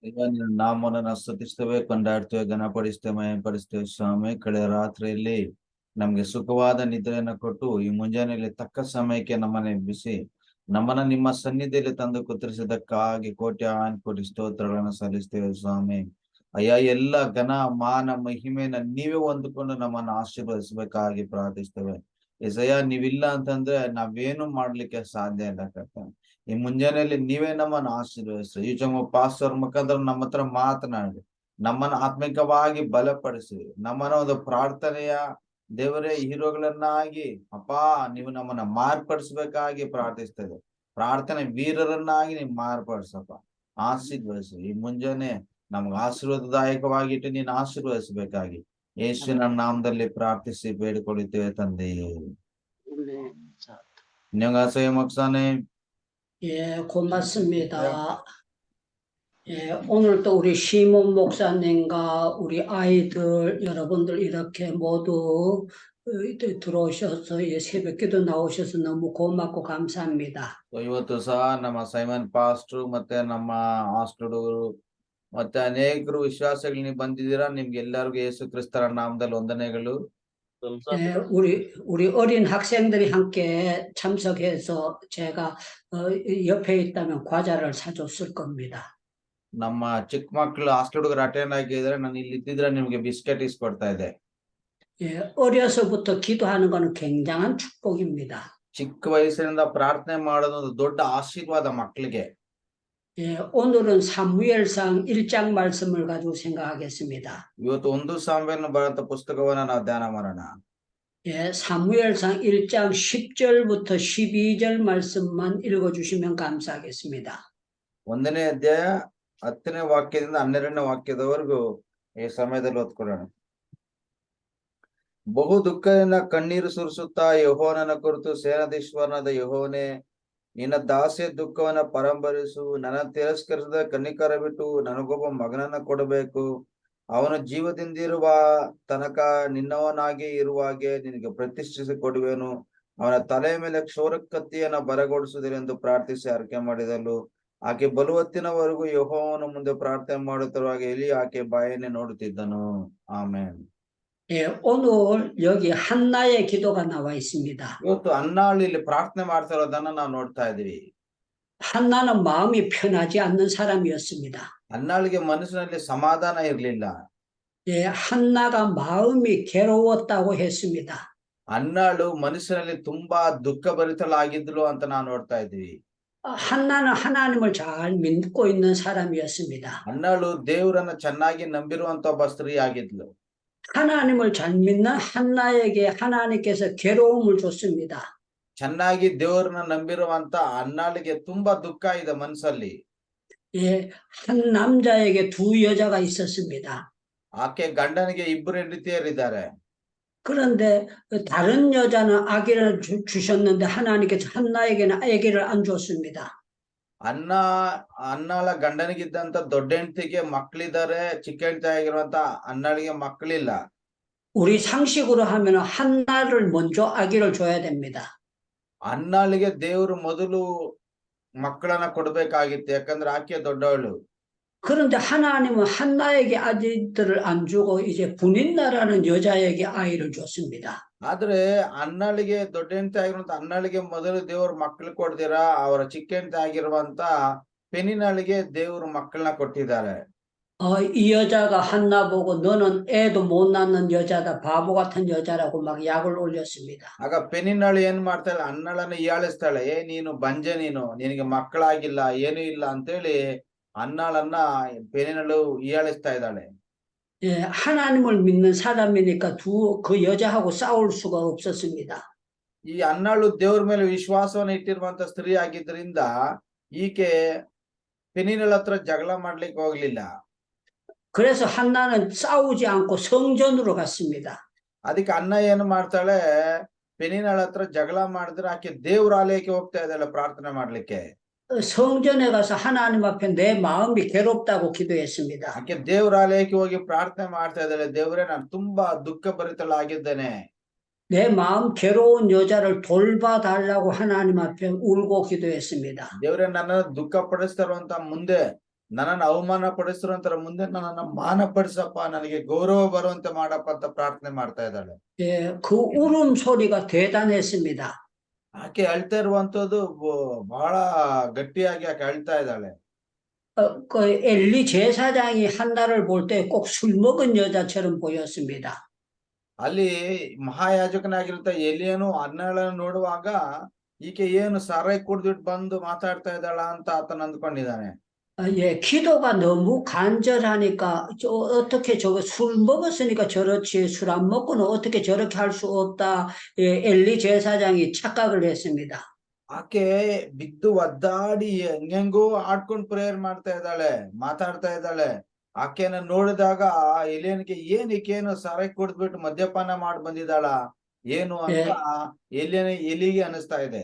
ಈಗ ನಿನ್ನ ನಾಮವನ್ನು ಸ್ತುತಿಸ್ತೇವೆ, ಕೊಂಡಾಡ್ತೇವೆ, ಘನಪಡಿಸ್ತೇವೆ, ಮಹಿಮೆಪಡಿಸ್ತೇವೆ ಸ್ವಾಮಿ. ಕಳೆದ ರಾತ್ರಿಯಲ್ಲಿ ನಮ್ಗೆ ಸುಖವಾದ ನಿದ್ರೆಯನ್ನು ಕೊಟ್ಟು ಈ ಮುಂಜಾನೆಯಲ್ಲಿ ತಕ್ಕ ಸಮಯಕ್ಕೆ ನಮ್ಮನ್ನ ಎಬ್ಬಿಸಿ ನಮ್ಮನ್ನ ನಿಮ್ಮ ಸನ್ನಿಧಿಯಲ್ಲಿ ತಂದು ಕುತ್ತರಿಸಿದ್ದಕ್ಕಾಗಿ ಕೋಟಿ ಸ್ತೋತ್ರಗಳನ್ನು ಸಲ್ಲಿಸ್ತೇವೆ ಸ್ವಾಮಿ. ಅಯ್ಯ, ಎಲ್ಲ ಘನ ಮಾನ ಮಹಿಮೆನ ನೀವೇ ಹೊಂದಿಕೊಂಡು ನಮ್ಮನ್ನ ಆಶೀರ್ವದಿಸಬೇಕಾಗಿ ಪ್ರಾರ್ಥಿಸ್ತೇವೆ. ಎಸಯ್ಯ, ನೀವಿಲ್ಲ ಅಂತಂದ್ರೆ ನಾವೇನು ಮಾಡ್ಲಿಕ್ಕೆ ಸಾಧ್ಯ ಇಲ್ಲ ಕರ್ತ. ಈ ಮುಂಜಾನೆಯಲ್ಲಿ ನೀವೇ ನಮ್ಮನ್ನು ಆಶೀರ್ವದಿಸಿ ಈ ಪಾಸ್ಟರ್ ಮುಖಾಂತರ ನಮ್ಮ ಹತ್ರ ಮಾತನಾಡಿ ನಮ್ಮನ್ನ ಆತ್ಮಿಕವಾಗಿ ಬಲಪಡಿಸಿ ನಮ್ಮನ್ನ ಒಂದು ಪ್ರಾರ್ಥನೆಯ ದೇವರೇ ಹೀರೋಗಳನ್ನಾಗಿ ಅಪ್ಪಾ ನೀವು ನಮ್ಮನ್ನ ಮಾರ್ಪಡಿಸ್ಬೇಕಾಗಿ ಪ್ರಾರ್ಥಿಸ್ತೇವೆ. ಪ್ರಾರ್ಥನೆ ವೀರರನ್ನಾಗಿ ನೀವು ಮಾರ್ಪಡಿಸಪ್ಪ, ಆಶೀರ್ವದಿಸಿ. ಈ ಮುಂಜಾನೆ ನಮ್ಗೆ ಆಶೀರ್ವಾದದಾಯಕವಾಗಿಟ್ಟು ನೀನು ಆಶೀರ್ವದಿಸಬೇಕಾಗಿ ಯೇಸುವಿನ ನಾಮದಲ್ಲಿ ಪ್ರಾರ್ಥಿಸಿ ಬೇಡಿಕೊಳ್ಳುತ್ತೇವೆ ತಂದೆಯೇ. 안녕하세요 목사님. 예, 고맙습니다. 예, 오늘도 우리 시몬 목사님과 우리 아이들 여러분들 이렇게 모두 들어오셔서 새벽기도 나오셔서 너무 고맙고 감사합니다. ಇವತ್ತು ಸಹ ನಮ್ಮ ಸೈಮನ್ ಪಾಸ್ಟ್ರು ಮತ್ತೆ ನಮ್ಮ ಹಾಸ್ಟೆಲ್ ಮತ್ತೆ ಅನೇಕರು ವಿಶ್ವಾಸಗಳು ಬಂದಿದ್ದೀರಾ. ನಿಮ್ಗೆ ಎಲ್ಲರಿಗೂ ಯೇಸು ಕ್ರಿಸ್ತರ ನಾಮದಲ್ಲಿ ವಂದನೆಗಳು. 예, 우리 어린 학생들이 함께 참석해서 제가 옆에 있다면 과자를 사줬을 겁니다. ನಮ್ಮ ಚಿಕ್ಕ ಮಕ್ಕಳು ಹಾಸ್ಟೆಲ್ ಹುಡುಗರು ಅಟೆಂಡ್ ಆಗಿದ್ರೆ ನಾನು ಇಲ್ಲಿ ಇದ್ದಿದ್ರೆ ನಿಮ್ಗೆ ಬಿಸ್ಕೆಟ್ ಇಸ್ಕೊಡ್ತಾ ಇದ್ದೆ. 예, 어려서부터 기도하는 것은 굉장한 축복입니다. ಚಿಕ್ಕ ವಯಸ್ಸಿನಿಂದ ಪ್ರಾರ್ಥನೆ ಮಾಡೋದು ಒಂದು ದೊಡ್ಡ ಆಶೀರ್ವಾದ ಮಕ್ಕಳಿಗೆ. 예, 오늘은 사무엘상 1장 말씀을 가지고 생각하겠습니다. ಇವತ್ತು 1 ಸಾಮುವೇಲನ ಬರೆದ ಪುಸ್ತಕವನ್ನ ನಾವು ಧ್ಯಾನ ಮಾಡೋಣ. 예, 사무엘상 1장 10절부터 12절 말씀만 읽어주시면 감사하겠습니다. 1ನೇ ಅಧ್ಯಾಯ 10ನೇ ವಾಕ್ಯದಿಂದ 12ನೇ ವಾಕ್ಯದವರೆಗೂ ಈ ಸಮಯದಲ್ಲಿ ಓದ್ಕೊಳ್ಳೋಣ. ಬಹು ದುಃಖದಿಂದ ಕಣ್ಣೀರು ಸುರಿಸುತ್ತಾ ಯೆಹೋವನನ್ನ ಕುರಿತು, ಸೇನಾಧೀಶ್ವರನಾದ ಯೆಹೋವನೇ, ನಿನ್ನ ದಾಸಿಯ ದುಃಖವನ್ನ ಪರಂಪರಿಸು. ನನ್ನ ತಿರಸ್ಕರಿಸಿದ ಕನ್ನಿಕರ ಬಿಟ್ಟು ನನಗೊಬ್ಬ ಮಗನನ್ನ ಕೊಡಬೇಕು. ಅವನು ಜೀವದಿಂದಿರುವ ತನಕ ನಿನ್ನವನಾಗಿ ಇರುವಾಗೆ ನಿನಗೆ ಪ್ರತಿಷ್ಠಿಸಿ ಕೊಡುವೆನು. ಅವನ ತಲೆಯ ಮೇಲೆ ಕ್ಷೌರ ಕತ್ತಿಯನ್ನ ಬರಗೊಡಿಸುವುದಿല്ലെಂದು ಪ್ರಾರ್ಥಿಸಿ ಅರ್ಕೆ ಮಾಡಿದಳು. ಆಕೆ ಬಲುವತ್ತಿನವರೆಗೂ ಯೆಹೋವನ ಮುಂದೆ ಪ್ರಾರ್ಥನೆ ಮಾಡುತ್ತಿರುವಾಗ ಎಲಿ ಆಕೆ ಬಾಯನ್ನೇ ನೋಡುತ್ತಿದ್ದನು. ಆಮೇನ್. 예, 오늘 여기 한나의 기도가 나와 있습니다. ಇವತ್ತು ಹನ್ನಾಳು ಇಲ್ಲಿ ಪ್ರಾರ್ಥನೆ ಮಾಡ್ತಾ ಇರೋದನ್ನ ನಾವು ನೋಡ್ತಾ ಇದೀವಿ. 한나는 마음이 편하지 않는 사람이었습니다. ಹನ್ನಾಳಿಗೆ ಮನಸ್ಸಿನಲ್ಲಿ ಸಮಾಧಾನ ಇರಲಿಲ್ಲ. 예, 한나가 마음이 괴로웠다고 했습니다. ಹನ್ನಾಳು ಮನಸ್ಸಿನಲ್ಲಿ ತುಂಬಾ ದುಃಖ ಭರಿತಳಾಗಿದ್ಲು ಅಂತ ನಾವು ನೋಡ್ತಾ ಇದೀವಿ. 한나는 하나님을 잘 믿고 있는 사람이었습니다. ಹನ್ನಾಳು ದೇವರನ್ನ ಚೆನ್ನಾಗಿ ನಂಬಿರುವಂತ ಒಬ್ಬ ಸ್ತ್ರೀ ಆಗಿದ್ಲು. 하나님을 잘 믿는 한나에게 하나님께서 괴로움을 줬습니다. ಚೆನ್ನಾಗಿ ದೇವರನ್ನ ನಂಬಿರುವಂತ ಹನ್ನಾಳಿಗೆ ತುಂಬಾ ದುಃಖ ಇದೆ ಮನಸ್ಸಲ್ಲಿ. 예, 한 남자에게 두 여자가 있었습니다. ಆಕೆ ಗಂಡನಿಗೆ 2 ಹೆಂಡತಿಯರಿದ್ದಾರೆ. 그런데 다른 여자는 아기를 주셨는데 하나님께서 한나에게는 아기를 안 줬습니다. ಹನ್ನಾಳ ಗಂಡನಿಗಿದ್ದಂತ ದೊಡ್ಡ ಹೆಂಡತಿಗೆ ಮಕ್ಕಳಿದ್ದಾರೆ, ಚಿಕ್ಕ ಹೆಂಡತಿ ಆಗಿರುವಂತ ಹನ್ನಾಳಿಗೆ ಮಕ್ಕಳಿಲ್ಲ. 우리 상식으로 하면 한나를 먼저 아기를 줘야 됩니다. ಹನ್ನಾಳಿಗೆ ದೇವರು ಮೊದಲು ಮಕ್ಕಳನ್ನ ಕೊಡ್ಬೇಕಾಗಿತ್ತು, ಯಾಕಂದ್ರೆ ಆಕೆ ದೊಡ್ಡವಳು. 그런데 하나님은 한나에게 아들을 안 주고 이제 분인나라는 여자에게 아이를 줬습니다. ಆದ್ರೆ ಹನ್ನಾಳಿಗೆ ದೊಡ್ಡ ಹೆಂಡತಿ ಆಗಿರುವಂತ ಹನ್ನಾಳಿಗೆ ಮೊದಲು ದೇವರು ಮಕ್ಕಳು ಕೊಡ್ದಿರ ಅವರ ಚಿಕ್ಕ ಹೆಂಡತಿ ಆಗಿರುವಂತ ಪೆನಿನಾಳಿಗೆ ದೇವರು ಮಕ್ಕಳನ್ನ ಕೊಟ್ಟಿದ್ದಾರೆ. 이 여자가 한나 보고 너는 애도 못 낳는 여자다, 바보 같은 여자라고 막 약을 올렸습니다. ಆಗ ಪೆನಿನಾಳು ಏನ್ ಮಾಡ್ತಾಳೆ, ಹನ್ನಾಳನ್ನ ಹೀಯಾಳಿಸ್ತಾಳೆ. ನೀನು ಬಂಜೆ, ನಿನಗೆ ಮಕ್ಕಳಾಗಿಲ್ಲ, ಏನೂ ಇಲ್ಲ ಅಂತೇಳಿ ಹನ್ನಾಳನ್ನ ಪೆನಿನಾಳು ಹೀಯಾಳಿಸ್ತಾ ಇದ್ದಾಳೆ. 예, 하나님을 믿는 사람이니까 그 여자하고 싸울 수가 없었습니다. ಈ ಹನ್ನಾಳು ದೇವ್ರ ಮೇಲೆ ವಿಶ್ವಾಸವನ್ನ ಇಟ್ಟಿರುವಂತ ಸ್ತ್ರೀ ಆಗಿದ್ರಿಂದ ಈಕೆ ಪೆನಿನಾಳ ಹತ್ರ ಜಗಳ ಮಾಡ್ಲಿಕ್ಕೆ ಹೋಗ್ಲಿಲ್ಲ. 그래서 한나는 싸우지 않고 성전으로 갔습니다. ಅದಕ್ಕೆ ಹನ್ನ ಏನ್ ಮಾಡ್ತಾಳೆ, ಪೆನಿನಾಳ ಹತ್ರ ಜಗಳ ಮಾಡಿದ್ರೆ ಆಕೆ ದೇವ್ರ ಆಲಯಕ್ಕೆ ಹೋಗ್ತಾ ಇದ್ದಾಳೆ ಪ್ರಾರ್ಥನೆ ಮಾಡ್ಲಿಕ್ಕೆ. 성전에 가서 하나님 앞에 내 마음이 괴롭다고 기도했습니다. ಆಕೆ ದೇವ್ರ ಆಲಯಕ್ಕೆ ಹೋಗಿ ಪ್ರಾರ್ಥನೆ ಮಾಡ್ತಾ ಇದ್ದಾಳೆ. ದೇವ್ರೇ, ನಾನು ತುಂಬಾ ದುಃಖ ಭರಿತಳಾಗಿದ್ದೇನೆ. 내 마음 괴로운 여자를 돌봐달라고 하나님 앞에 울고 기도했습니다. ದೇವ್ರೇ, ನನ್ನ ದುಃಖ ಪಡಿಸ್ತಾ ಇರುವಂತ ಮುಂದೆ ನನ್ನನ್ನು ಅವಮಾನ ಪಡಿಸಿರೋಂತರ ಮುಂದೆ ನನ್ನನ್ನು ಮಾನ ಪಡಿಸಪ್ಪ, ನನಗೆ ಗೌರವ ಬರುವಂತೆ ಮಾಡಪ್ಪ ಅಂತ ಪ್ರಾರ್ಥನೆ ಮಾಡ್ತಾ ಇದ್ದಾಳೆ. 예, 그 울음소리가 대단했습니다. ಆಕೆ ಅಳ್ತಾ ಇರುವಂತದ್ದು ಬಹಳ ಗಟ್ಟಿಯಾಗಿ ಆಕೆ ಅಳ್ತಾ ಇದ್ದಾಳೆ. 그 엘리 제사장이 한나를 볼 때 꼭 술 먹은 여자처럼 보였습니다. ಅಲ್ಲಿ ಮಹಾಯಾಜಕನಾಗಿರುತ್ತ ಎಲಿಯನು ಹನ್ನೆರಡನ್ನು ನೋಡುವಾಗ ಈಕೆ ಏನು ಸಾರಾಯಿ ಕುಡ್ದಿಟ್ಟು ಬಂದು ಮಾತಾಡ್ತಾ ಇದ್ದಾಳ ಅಂತ ಆತನ ಅಂದ್ಕೊಂಡಿದ್ದಾನೆ. 예, 기도가 너무 간절하니까 어떻게 저거 술 먹었으니까 저렇지 술 안 먹고는 어떻게 저렇게 할 수 없다. 예, 엘리 제사장이 착각을 했습니다. ಆಕೆ ಬಿದ್ದು ಒದ್ದಾಡಿ ಹೆಂಗೆಂಗೋ ಆಡ್ಕೊಂಡು ಪ್ರೇಯರ್ ಮಾಡ್ತಾ ಇದ್ದಾಳೆ, ಮಾತಾಡ್ತಾ ಇದ್ದಾಳೆ. ಆಕೆನ ನೋಡಿದಾಗ ಎಲಿಯನಿಗೆ ಈಕೇನು ಸಾರಾಯಿ ಕುಡ್ದ್ಬಿಟ್ಟು ಮದ್ಯಪಾನ ಮಾಡಿ ಬಂದಿದ್ದಾಳ ಏನು ಅಂತ ಎಲಿಗೆ ಅನಿಸ್ತಾ ಇದೆ.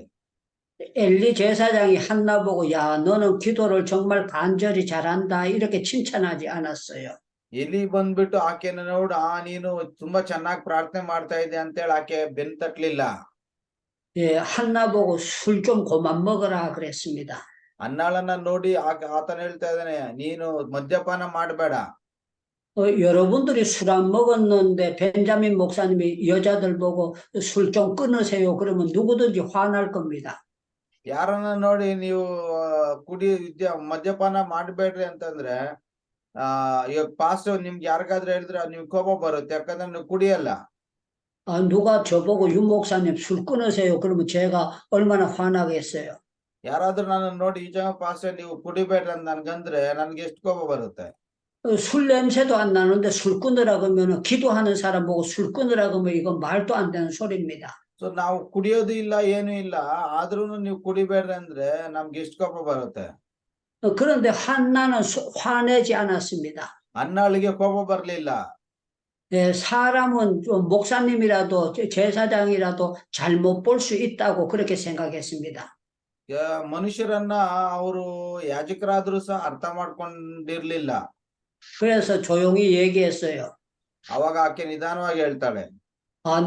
엘리 제사장이 한나 보고 야 너는 기도를 정말 간절히 잘한다 이렇게 칭찬하지 않았어요. ಎಲಿ ಬಂದ್ಬಿಟ್ಟು ಆಕೆನ ನೋಡು ನೀನು ತುಂಬಾ ಚೆನ್ನಾಗಿ ಪ್ರಾರ್ಥನೆ ಮಾಡ್ತಾ ಇದ್ದೆ ಅಂತೇಳಿ ಆಕೆ ಬೆನ್ ತಟ್ಲಿಲ್ಲ. 예, 한나 보고 술 좀 그만 먹어라 그랬습니다. ಹನ್ನಾಳನ್ನ ನೋಡಿ ಆತನ ಹೇಳ್ತಾ ಇದ್ದಾನೆ, ನೀನು ಮದ್ಯಪಾನ ಮಾಡಬೇಡ. 여러분들이 술 안 먹었는데 벤자민 목사님이 여자들 보고 술 좀 끊으세요 그러면 누구든지 화날 겁니다. ಯಾರನ್ನ ನೋಡಿ ನೀವು ಮದ್ಯಪಾನ ಮಾಡಬೇಡ್ರಿ ಅಂತಂದ್ರೆ ಇವಾಗ ಪಾಸ್ಟರ್ ನಿಮ್ಗೆ ಯಾರಿಗಾದ್ರೂ ಹೇಳಿದ್ರೆ ನಿಮ್ಗೆ ಕೋಪ ಬರುತ್ತೆ, ಯಾಕಂದ್ರೆ ನೀವು ಕುಡಿಯಲ್ಲ. 누가 저보고 윤 목사님 술 끊으세요 그러면 제가 얼마나 화나겠어요. ಯಾರಾದ್ರೂ ನನ್ನ ನೋಡಿ ಈಜ ಪಾಸ್ಟರ್ ನೀವು ಕುಡಿಬೇಡ್ರಿ ಅಂತ ನನ್ಗಂದ್ರೆ ನನ್ಗೆ ಎಷ್ಟು ಕೋಪ ಬರುತ್ತೆ. 술 냄새도 안 나는데 술 끊으라 그러면 기도하는 사람 보고 술 끊으라 그러면 이건 말도 안 되는 소리입니다. ಸೊ ನಾವು ಕುಡಿಯೋದು ಇಲ್ಲ ಏನು ಇಲ್ಲ, ಆದ್ರೂನು ನೀವು ಕುಡಿಬೇಡ್ರಿ ಅಂದ್ರೆ ನಮ್ಗೆ ಎಷ್ಟು ಕೋಪ ಬರುತ್ತೆ. 그런데 한나는 화내지 않았습니다. ಹನ್ನಾಳಿಗೆ ಕೋಪ ಬರ್ಲಿಲ್ಲ. 예, 사람은 좀 목사님이라도 제사장이라도 잘못 볼 수 있다고 그렇게 생각했습니다. ಮನುಷ್ಯರನ್ನ ಅವರು ಯಾಜಕರಾದ್ರೂ ಸಹ ಅರ್ಥ ಮಾಡ್ಕೊಂಡಿರ್ಲಿಲ್ಲ. 그래서 조용히 얘기했어요. ಅವಾಗ ಆಕೆ ನಿಧಾನವಾಗಿ ಹೇಳ್ತಾಳೆ,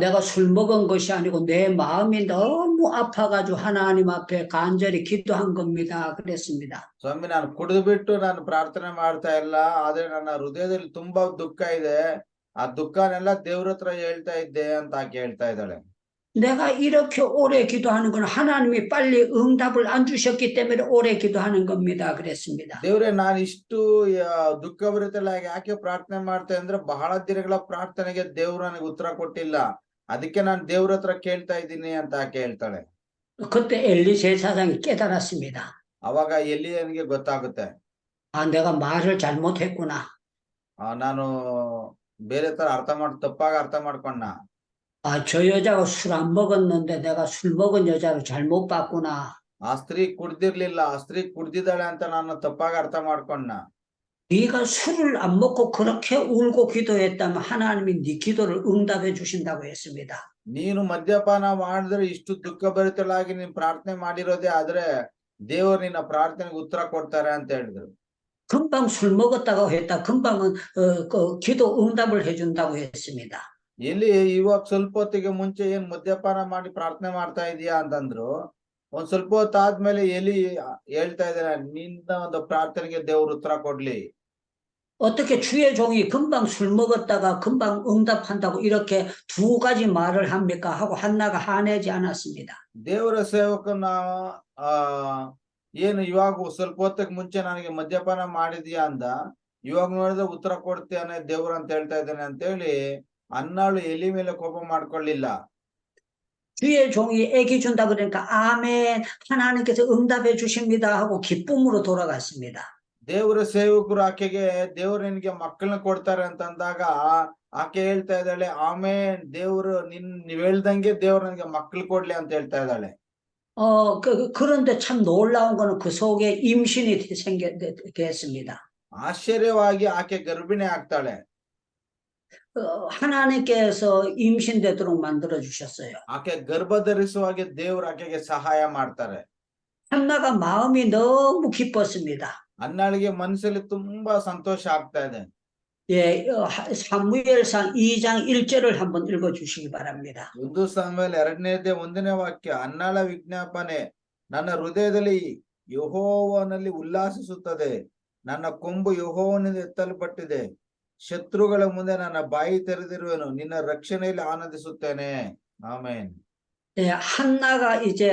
내가 술 먹은 것이 아니고 내 마음이 너무 아파가지고 하나님 앞에 간절히 기도한 겁니다. 그랬습니다. ಸ್ವಾಮಿ, ನಾನು ಕುಡಿದು ಬಿಟ್ಟು ನಾನು ಪ್ರಾರ್ಥನೆ ಮಾಡ್ತಾ ಇಲ್ಲ, ಆದ್ರೆ ನನ್ನ ಹೃದಯದಲ್ಲಿ ತುಂಬಾ ದುಃಖ ಇದೆ, ಆ ದುಃಖನೆಲ್ಲ ದೇವ್ರ ಹತ್ರ ಹೇಳ್ತಾ ಇದ್ದೆ ಅಂತ ಆಕೆ ಹೇಳ್ತಾ ಇದ್ದಾಳೆ. 내가 이렇게 오래 기도하는 건 하나님이 빨리 응답을 안 주셨기 때문에 오래 기도하는 겁니다. 그랬습니다. ದೇವ್ರೆ, ನಾನು ಇಷ್ಟು ದುಃಖಭರಿತಲಾಗಿ ಯಾಕೆ ಪ್ರಾರ್ಥನೆ ಮಾಡ್ತಾ ಅಂದ್ರೆ ಬಹಳ ದಿನಗಳ ಪ್ರಾರ್ಥನೆಗೆ ದೇವ್ರು ನನಗೆ ಉತ್ತರ ಕೊಟ್ಟಿಲ್ಲ, ಅದಕ್ಕೆ ನಾನು ದೇವ್ರ ಹತ್ರ ಕೇಳ್ತಾ ಇದ್ದೀನಿ ಅಂತ ಆಕೆ ಹೇಳ್ತಾಳೆ. 그때 엘리 제사장이 깨달았습니다. ಅವಾಗ ಎಲಿಯನಿಗೆ ಗೊತ್ತಾಗುತ್ತೆ, 내가 말을 잘못했구나. ನಾನು ಬೇರೆ ತರ ತಪ್ಪಾಗಿ ಅರ್ಥ ಮಾಡ್ಕೊಂಡ. 저 여자가 술 안 먹었는데 내가 술 먹은 여자로 잘못 봤구나. ಆ ಸ್ತ್ರೀ ಕುಡ್ದಿರ್ಲಿಲ್ಲ, ಆ ಸ್ತ್ರೀ ಕುಡ್ದಿದ್ದಾಳೆ ಅಂತ ನಾನು ತಪ್ಪಾಗಿ ಅರ್ಥ ಮಾಡ್ಕೊಂಡ. 네가 술을 안 먹고 그렇게 울고 기도했다면 하나님이 네 기도를 응답해 주신다고 했습니다. ನೀನು ಮದ್ಯಪಾನ ಮಾಡಿದ್ರೆ ಇಷ್ಟು ದುಃಖಭರಿತಳಾಗಿ ನೀನ್ ಪ್ರಾರ್ಥನೆ ಮಾಡಿರೋದೇ ಆದ್ರೆ ದೇವರು ನಿನ್ನ ಪ್ರಾರ್ಥನೆಗೆ ಉತ್ತರ ಕೊಡ್ತಾರೆ ಅಂತ ಹೇಳಿದ್ರು. 금방 술 먹었다고 했다. 금방은 기도 응답을 해준다고 했습니다. ಎಲ್ಲಿ ಇವಾಗ ಸ್ವಲ್ಪ ಹೊತ್ತಿಗೆ ಮುಂಚೆ ಏನ್ ಮದ್ಯಪಾನ ಮಾಡಿ ಪ್ರಾರ್ಥನೆ ಮಾಡ್ತಾ ಇದೀಯಾ ಅಂತಂದ್ರು, ಒಂದ್ ಸ್ವಲ್ಪ ಹೊತ್ತು ಆದ್ಮೇಲೆ ಎಲಿ ಹೇಳ್ತಾ ಇದಾರೆ, ನಿನ್ನ ಒಂದು ಪ್ರಾರ್ಥನೆಗೆ ದೇವ್ರು ಉತ್ತರ ಕೊಡ್ಲಿ. 어떻게 주의 종이 금방 술 먹었다가 금방 응답한다고 이렇게 두 가지 말을 합니까? 하고 한나가 화내지 않았습니다. ದೇವರ ಸೇವಕನ ಏನು ಇವಾಗ ಸ್ವಲ್ಪ ಹೊತ್ತಿಗೆ ಮುಂಚೆ ನನಗೆ ಮದ್ಯಪಾನ ಮಾಡಿದ್ಯಾ ಅಂದ, ಇವಾಗ ನೋಡಿದ್ರೆ ಉತ್ತರ ಕೊಡ್ತೇನೆ ದೇವ್ರು ಅಂತ ಹೇಳ್ತಾ ಇದ್ದಾನೆ ಅಂತ ಹೇಳಿ ಹನ್ನಾಳು ಎಲಿ ಮೇಲೆ ಕೋಪ ಮಾಡ್ಕೊಳ್ಳಿಲ್ಲ. 주의 종이 애기 준다 그러니까 아멘 하나님께서 응답해 주십니다 하고 기쁨으로 돌아갔습니다. ದೇವರ ಸೇವಕರು ಆಕೆಗೆ ದೇವ್ರು ನಿನ್ಗೆ ಮಕ್ಕಳನ್ನ ಕೊಡ್ತಾರೆ ಅಂತ ಅಂದಾಗ ಆಕೆ ಹೇಳ್ತಾ ಇದ್ದಾಳೆ, ಆಮೇನ್, ದೇವ್ರು ನೀವ್ ಹೇಳ್ದಂಗೆ ದೇವ್ರು ನನಗೆ ಮಕ್ಕಳು ಕೊಡ್ಲಿ ಅಂತ ಹೇಳ್ತಾ ಇದ್ದಾಳೆ. 그런데 참 놀라운 거는 그 속에 임신이 됐습니다. ಆಶ್ಚರ್ಯವಾಗಿ ಆಕೆ ಗರ್ಭಿಣಿ ಆಗ್ತಾಳೆ. 하나님께서 임신되도록 만들어 주셨어요. ಆಕೆ ಗರ್ಭ ಧರಿಸುವಾಗೆ ದೇವ್ರು ಆಕೆಗೆ ಸಹಾಯ ಮಾಡ್ತಾರೆ. 한나가 마음이 너무 기뻤습니다. ಹನ್ನಾಳಿಗೆ ಮನಸ್ಸಲ್ಲಿ ತುಂಬಾ ಸಂತೋಷ ಆಗ್ತಾ ಇದೆ. 예, 사무엘상 2장 1절을 한번 읽어 주시기 바랍니다. 1 ಸಾಮುವೇಲ 2ನೇ ವಾಕ್ಯ, ಹನ್ನಾಳ ವಿಜ್ಞಾಪನೆ, ನನ್ನ ಹೃದಯದಲ್ಲಿ ಯೆಹೋವನಲ್ಲಿ ಉಲ್ಲಾಸಿಸುತ್ತದೆ, ನನ್ನ ಕೊಂಬು ಯೆಹೋವನಿಂದ ಎತ್ತಲ್ಪಟ್ಟಿದೆ. ಶತ್ರುಗಳ ಮುಂದೆ ನನ್ನ ಬಾಯಿ ತೆರೆದಿರುವೆನು. ನಿನ್ನ ರಕ್ಷಣೆಯಲ್ಲಿ ಆನಂದಿಸುತ್ತೇನೆ. ಆಮೆನ್. 예, 한나가 이제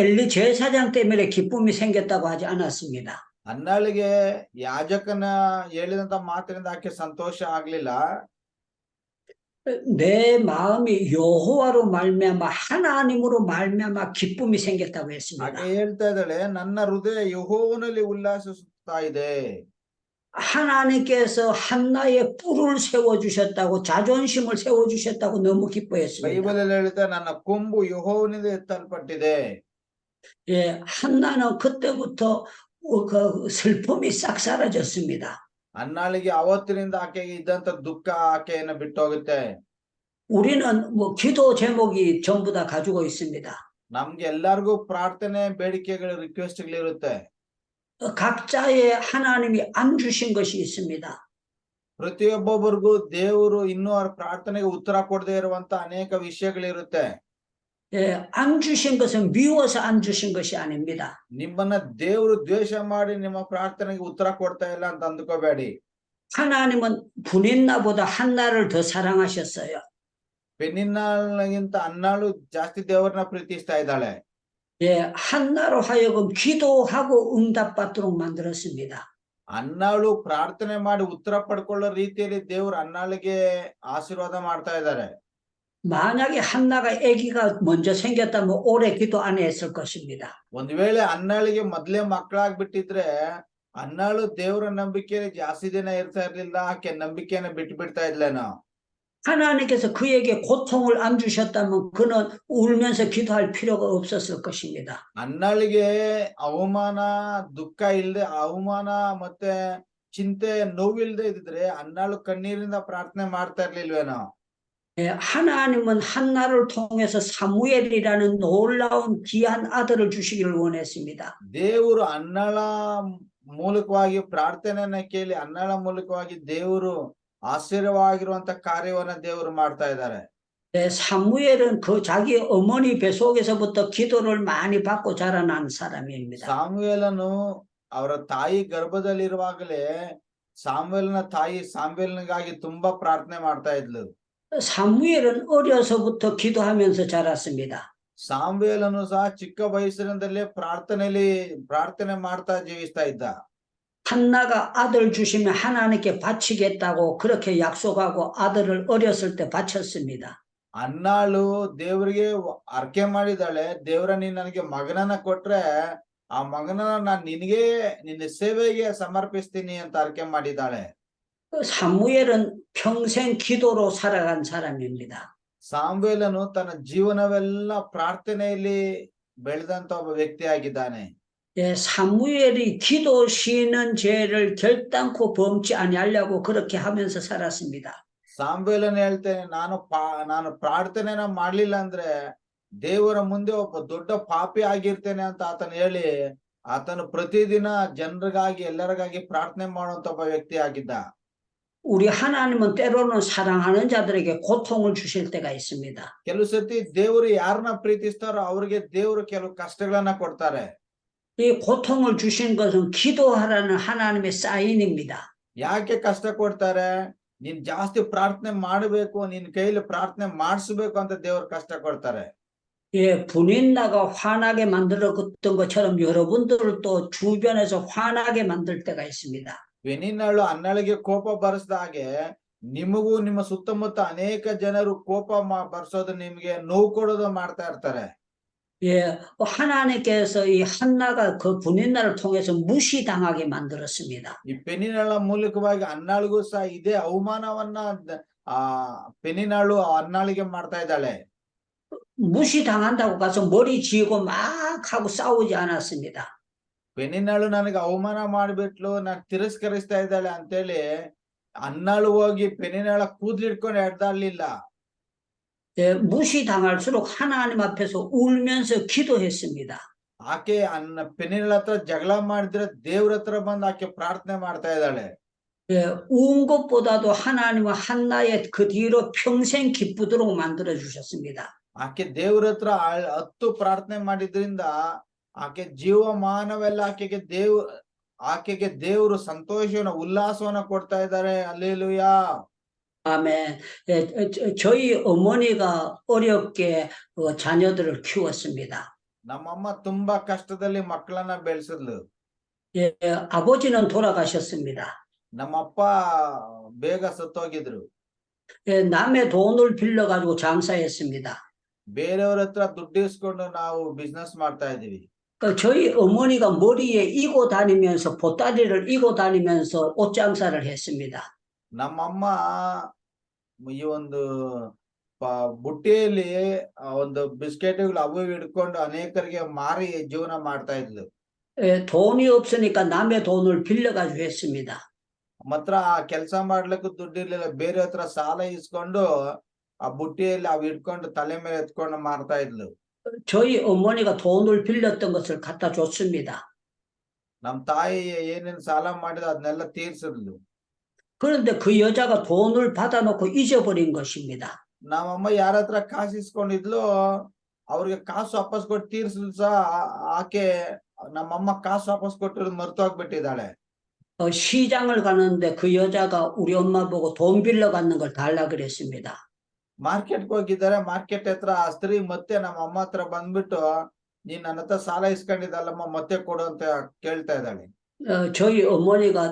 엘리 제사장 때문에 기쁨이 생겼다고 하지 않았습니다. ಹನ್ನಾಳಿಗೆ ಯಾಜಕನ ಹೇಳಿದಂತ ಮಾತಿನಿಂದ ಆಕೆ ಸಂತೋಷ ಆಗ್ಲಿಲ್ಲ. 내 마음이 여호와로 말미암아 하나님으로 말미암아 기쁨이 생겼다고 했습니다. ಆಕೆ ಹೇಳ್ತಾ ಇದ್ದಾಳೆ, ನನ್ನ ಹೃದಯ ಯೆಹೋವನಲ್ಲಿ ಉಲ್ಲಾಸಿಸುತ್ತಾ ಇದೆ. 하나님께서 한나의 뿔을 세워주셨다고, 자존심을 세워주셨다고 너무 기뻐했습니다. ಬೈಬಲಲ್ಲಿ ಹೇಳ್ತಾ, ನನ್ನ ಕೊಂಬು ಯೆಹೋವನಿಂದ ಎತ್ತಲ್ಪಟ್ಟಿದೆ. 예, 한나는 그때부터 그 슬픔이 싹 사라졌습니다. ಹನ್ನಾಳಿಗೆ ಅವತ್ತಿನಿಂದ ಆಕೆಗೆ ಇದ್ದಂತ ದುಃಖ ಆಕೆಯನ್ನು ಬಿಟ್ಟು ಹೋಗುತ್ತೆ. 우리는 뭐 기도 제목이 전부 다 가지고 있습니다. ನಮ್ಗೆ ಎಲ್ಲಾರ್ಗೂ ಪ್ರಾರ್ಥನೆ, ಬೇಡಿಕೆಗಳು, ರಿಕ್ವೆಸ್ಟ್ಗಳಿರುತ್ತೆ. 각자의 하나님이 안 주신 것이 있습니다. ಪ್ರತಿಯೊಬ್ಬೊಬ್ಬರಿಗೂ ದೇವರು ಇನ್ನೂ ಅವ್ರ ಪ್ರಾರ್ಥನೆಗೆ ಉತ್ತರ ಕೊಡದೇ ಇರುವಂತ ಅನೇಕ ವಿಷಯಗಳಿರುತ್ತೆ. 예, 안 주신 것은 미워서 안 주신 것이 아닙니다. ನಿಮ್ಮನ್ನ ದೇವರು ದ್ವೇಷ ಮಾಡಿ ನಿಮ್ಮ ಪ್ರಾರ್ಥನೆಗೆ ಉತ್ತರ ಕೊಡ್ತಾ ಇಲ್ಲ ಅಂತ ಅಂದ್ಕೋಬೇಡಿ. 하나님은 분인나보다 한나를 더 사랑하셨어요. ಪೆನಿನ್ನಾಳಿಗಿಂತ ಹನ್ನಾಳು ಜಾಸ್ತಿ ದೇವರನ್ನ ಪ್ರೀತಿಸ್ತಾ ಇದ್ದಾಳೆ. 예, 한나로 하여금 기도하고 응답받도록 만들었습니다. ಹನ್ನಾಳು ಪ್ರಾರ್ಥನೆ ಮಾಡಿ ಉತ್ತರ ಪಡ್ಕೊಳ್ಳೋ ರೀತಿಯಲ್ಲಿ ದೇವರು ಹನ್ನಾಳಿಗೆ ಆಶೀರ್ವಾದ ಮಾಡ್ತಾ ಇದ್ದಾರೆ. 만약에 한나가 아기가 먼저 생겼다면 오래 기도 안 했을 것입니다. ಒಂದ್ ವೇಳೆ ಹನ್ನಾಳಿಗೆ ಮೊದ್ಲೇ ಮಕ್ಕಳಾಗ್ಬಿಟ್ಟಿದ್ರೆ ಹನ್ನಾಳು ದೇವರ ನಂಬಿಕೆಯಲ್ಲಿ ಜಾಸ್ತಿ ದಿನ ಇರ್ತಾ ಇರ್ಲಿಲ್ಲ. ಆಕೆ ನಂಬಿಕೆಯನ್ನ ಬಿಟ್ಟು ಬಿಡ್ತಾ ಇದ್ಲೇನೋ. 하나님께서 그에게 고통을 안 주셨다면 그는 울면서 기도할 필요가 없었을 것입니다. ಹನ್ನಾಳಿಗೆ ಅವಮಾನ, ದುಃಖ ಇಲ್ದೆ, ಅವಮಾನ ಮತ್ತೆ ಚಿಂತೆ, ನೋವಿಲ್ದೆ ಇದ್ರೆ ಹನ್ನಾಳು ಕಣ್ಣೀರಿಂದ ಪ್ರಾರ್ಥನೆ ಮಾಡ್ತಾ ಇರ್ಲಿಲ್ವೇನೋ. 예, 하나님은 한나를 통해서 사무엘이라는 놀라운 귀한 아들을 주시기를 원했습니다. ದೇವರು ಹನ್ನಾಳ ಮೂಲಕವಾಗಿ ಪ್ರಾರ್ಥನೆಯನ್ನ ಕೇಳಿ ಹನ್ನಾಳ ಮೂಲಕವಾಗಿ ದೇವರು ಆಶ್ಚರ್ಯವಾಗಿರುವಂತ ಕಾರ್ಯವನ್ನ ದೇವರು ಮಾಡ್ತಾ ಇದ್ದಾರೆ. 예, 사무엘은 그 자기 어머니 뱃속에서부터 기도를 많이 받고 자라난 사람입니다. ಸಾಮುವೇಲನು ಅವರ ತಾಯಿ ಗರ್ಭದಲ್ಲಿರುವಾಗಲೇ ಸಾಮುವೇಲನ ತಾಯಿ ಸಾಮುವೇಲನಿಗಾಗಿ ತುಂಬಾ ಪ್ರಾರ್ಥನೆ ಮಾಡ್ತಾ ಇದ್ಲು. 사무엘은 어려서부터 기도하면서 자랐습니다. ಸಾಮುವೇಲನು ಸಹ ಚಿಕ್ಕ ವಯಸ್ಸಿನಿಂದಲೇ ಪ್ರಾರ್ಥನೆ ಮಾಡ್ತಾ ಜೀವಿಸ್ತಾ ಇದ್ದ. 한나가 아들 주시면 하나님께 바치겠다고 그렇게 약속하고 아들을 어렸을 때 바쳤습니다. ಹನ್ನಾಳು ದೇವರಿಗೆ ಅರ್ಕೆ ಮಾಡಿದಾಳೆ, ದೇವರ ನೀನ್ ನನಗೆ ಮಗನನ್ನ ಕೊಟ್ರೆ ಆ ಮಗನನ್ನ ನಾನ್ ನಿನ್ನ ಸೇವೆಗೆ ಸಮರ್ಪಿಸ್ತೀನಿ ಅಂತ ಅರ್ಕೆ ಮಾಡಿದ್ದಾಳೆ. 사무엘은 평생 기도로 살아간 사람입니다. ಸಾಮುವೇಲನು ತನ್ನ ಜೀವನವೆಲ್ಲ ಪ್ರಾರ್ಥನೆಯಲ್ಲಿ ಬೆಳೆದಂತ ಒಬ್ಬ ವ್ಯಕ್ತಿ ಆಗಿದ್ದಾನೆ. 예, 사무엘이 기도 쉬는 죄를 결단코 범치 아니하려고 그렇게 하면서 살았습니다. ಸಾಮುವೇಲನು ಹೇಳ್ತೇನೆ, ನಾನು ಪ್ರಾರ್ಥನೆನ ಮಾಡ್ಲಿಲ್ಲ ಅಂದ್ರೆ ದೇವರ ಮುಂದೆ ಒಬ್ಬ ದೊಡ್ಡ ಪಾಪಿ ಆಗಿರ್ತೇನೆ ಅಂತ ಆತನು ಹೇಳಿ ಆತನು ಪ್ರತಿದಿನ ಜನರಿಗಾಗಿ ಎಲ್ಲರಿಗಾಗಿ ಪ್ರಾರ್ಥನೆ ಮಾಡುವಂತ ಒಬ್ಬ ವ್ಯಕ್ತಿ ಆಗಿದ್ದ. 우리 하나님은 때로는 사랑하는 자들에게 고통을 주실 때가 있습니다. ಕೆಲವು ಸತಿ ದೇವರು ಯಾರನ್ನ ಪ್ರೀತಿಸ್ತಾರೋ ಅವ್ರಿಗೆ ದೇವರು ಕೆಲವು ಕಷ್ಟಗಳನ್ನ ಕೊಡ್ತಾರೆ. 이 고통을 주신 것은 기도하라는 하나님의 사인입니다. ಯಾಕೆ ಕಷ್ಟ ಕೊಡ್ತಾರೆ? ನೀನ್ ಜಾಸ್ತಿ ಪ್ರಾರ್ಥನೆ ಮಾಡಬೇಕು, ನಿನ್ ಕೈಲಿ ಪ್ರಾರ್ಥನೆ ಮಾಡಿಸ್ಬೇಕು ಅಂತ ದೇವ್ರು ಕಷ್ಟ ಕೊಡ್ತಾರೆ. 예, 분인나가 화나게 만들었던 것처럼 여러분들도 주변에서 화나게 만들 때가 있습니다. ಪೆನಿನ್ನಳು ಹನ್ನಾಳಿಗೆ ಕೋಪ ಬರಿಸಿದ ಹಾಗೆ ನಿಮಗೂ ನಿಮ್ಮ ಸುತ್ತಮುತ್ತ ಅನೇಕ ಜನರು ಕೋಪ ಬರ್ಸೋದು, ನಿಮ್ಗೆ ನೋವು ಕೊಡೋದು ಮಾಡ್ತಾ ಇರ್ತಾರೆ. 예, 하나님께서 이 한나가 그 분인나를 통해서 무시당하게 만들었습니다. ಈ ಪೆನಿನ್ನಳ ಮೂಲಕವಾಗಿ ಹನ್ನಾಳಿಗೂ ಸಹ ಇದೇ ಅವಮಾನವನ್ನ ಪೆನಿನ್ನಳು ಹನ್ನಾಳಿಗೆ ಮಾಡ್ತಾ ಇದ್ದಾಳೆ. 무시당한다고 가서 머리 쥐고 막 하고 싸우지 않았습니다. ಪೆನಿನ್ನಳು ನನಗೆ ಅವಮಾನ ಮಾಡ್ಬಿಟ್ಲು, ನಾನು ತಿರಸ್ಕರಿಸ್ತಾ ಇದ್ದಾಳೆ ಅಂತೇಳಿ ಹನ್ನಾಳು ಹೋಗಿ ಪೆನಿನ್ನಳ ಕೂದ್ಲಿಟ್ಕೊಂಡು ಎಡ್ದಾಡ್ಲಿಲ್ಲ. 예, 무시당할수록 하나님 앞에서 울면서 기도했습니다. ಆಕೆ ಪೆನಿನ್ನಳ ಹತ್ರ ಜಗಳ ಮಾಡಿದ್ರೆ ದೇವ್ರ ಹತ್ರ ಬಂದು ಆಕೆ ಪ್ರಾರ್ಥನೆ ಮಾಡ್ತಾ ಇದ್ದಾಳೆ. 예, 운 것보다도 하나님은 한나의 그 뒤로 평생 기쁘도록 만들어 주셨습니다. ಆಕೆ ದೇವ್ರ ಹತ್ರ 10 ಪ್ರಾರ್ಥನೆ ಮಾಡಿದ್ರಿಂದ ಆಕೆ ಜೀವಮಾನವೆಲ್ಲ ಆಕೆಗೆ ಆಕೆಗೆ ದೇವರು ಸಂತೋಷವನ್ನ ಉಲ್ಲಾಸವನ್ನ ಕೊಡ್ತಾ ಇದ್ದಾರೆ. ಹಲ್ಲೆಲೂಯಾ. 아멘. 저희 어머니가 어렵게 자녀들을 키웠습니다. ನಮ್ಮಮ್ಮ ತುಂಬಾ ಕಷ್ಟದಲ್ಲಿ ಮಕ್ಕಳನ್ನ ಬೆಳೆಸಿದ್ಲು. 예, 아버지는 돌아가셨습니다. ನಮ್ಮಪ್ಪ ಬೇಗ ಸತ್ತೋಗಿದ್ರು. 예, 남의 돈을 빌려가지고 장사했습니다. ಬೇರೆಯವ್ರ ಹತ್ರ ದುಡ್ಡು ಇಸ್ಕೊಂಡು ನಾವು ಬಿಸ್ನೆಸ್ ಮಾಡ್ತಾ ಇದೀವಿ. 저희 어머니가 머리에 이고 다니면서 보따리를 이고 다니면서 옷 장사를 했습니다. ನಮ್ಮಮ್ಮ ಈ ಒಂದು ಬುಟ್ಟಿಯಲ್ಲಿ ಒಂದು ಬಿಸ್ಕೆಟ್ಗಳು ಅವು ಹಿಡ್ಕೊಂಡು ಅನೇಕರಿಗೆ ಮಾರಿ ಜೀವನ ಮಾಡ್ತಾ ಇದ್ಲು. 예, 돈이 없으니까 남의 돈을 빌려가지고 했습니다. ಮಾತ್ರ ಆ ಕೆಲಸ ಮಾಡ್ಲಿಕ್ಕೂ ದುಡ್ಡು ಇರ್ಲಿಲ್ಲ. ಬೇರೆ ಹತ್ರ ಸಾಲ ಇಸ್ಕೊಂಡು ಆ ಬುಟ್ಟಿಯಲ್ಲಿ ಅವು ಹಿಡ್ಕೊಂಡು ತಲೆ ಮೇಲೆ ಎತ್ಕೊಂಡು ಮಾರ್ತಾ ಇದ್ಲು. 저희 어머니가 돈을 빌렸던 것을 갖다 줬습니다. ನಮ್ ತಾಯಿ ಏನೇನ್ ಸಾಲ ಮಾಡಿದ ಅದನ್ನೆಲ್ಲ ತೀರ್ಸಿದ್ಲು. 그런데 그 여자가 돈을 받아놓고 잊어버린 것입니다. ನಮ್ಮಮ್ಮ ಯಾರ ಹತ್ರ ಕಾಸು ಇಸ್ಕೊಂಡಿದ್ಲು ಅವ್ರಿಗೆ ಕಾಸು ವಾಪಸ್ ಕೊಟ್ಟು ತೀರ್ಸಿದ್ರು ಸಹ ಆಕೆ ನಮ್ಮಮ್ಮ ಕಾಸು ವಾಪಸ್ ಕೊಟ್ಟಿರೋದು ಮರ್ತು ಹೋಗ್ಬಿಟ್ಟಿದ್ದಾಳೆ. 시장을 가는데 그 여자가 우리 엄마 보고 돈 빌려받는 걸 달라 그랬습니다. ಮಾರ್ಕೆಟ್ಗೆ ಹೋಗಿದ್ದಾರೆ. ಮಾರ್ಕೆಟ್ ಹತ್ರ ಆ ಸ್ತ್ರೀ ಮತ್ತೆ ನಮ್ಮ ಅಮ್ಮ ಹತ್ರ ಬಂದ್ಬಿಟ್ಟು ನೀನ್ ನನ್ನ ಹತ್ರ ಸಾಲ ಇಸ್ಕೊಂಡಿದ್ದಲ್ಲಮ್ಮ ಮತ್ತೆ ಕೊಡು ಅಂತ ಕೇಳ್ತಾ ಇದ್ದಾಳೆ. 저희 어머니가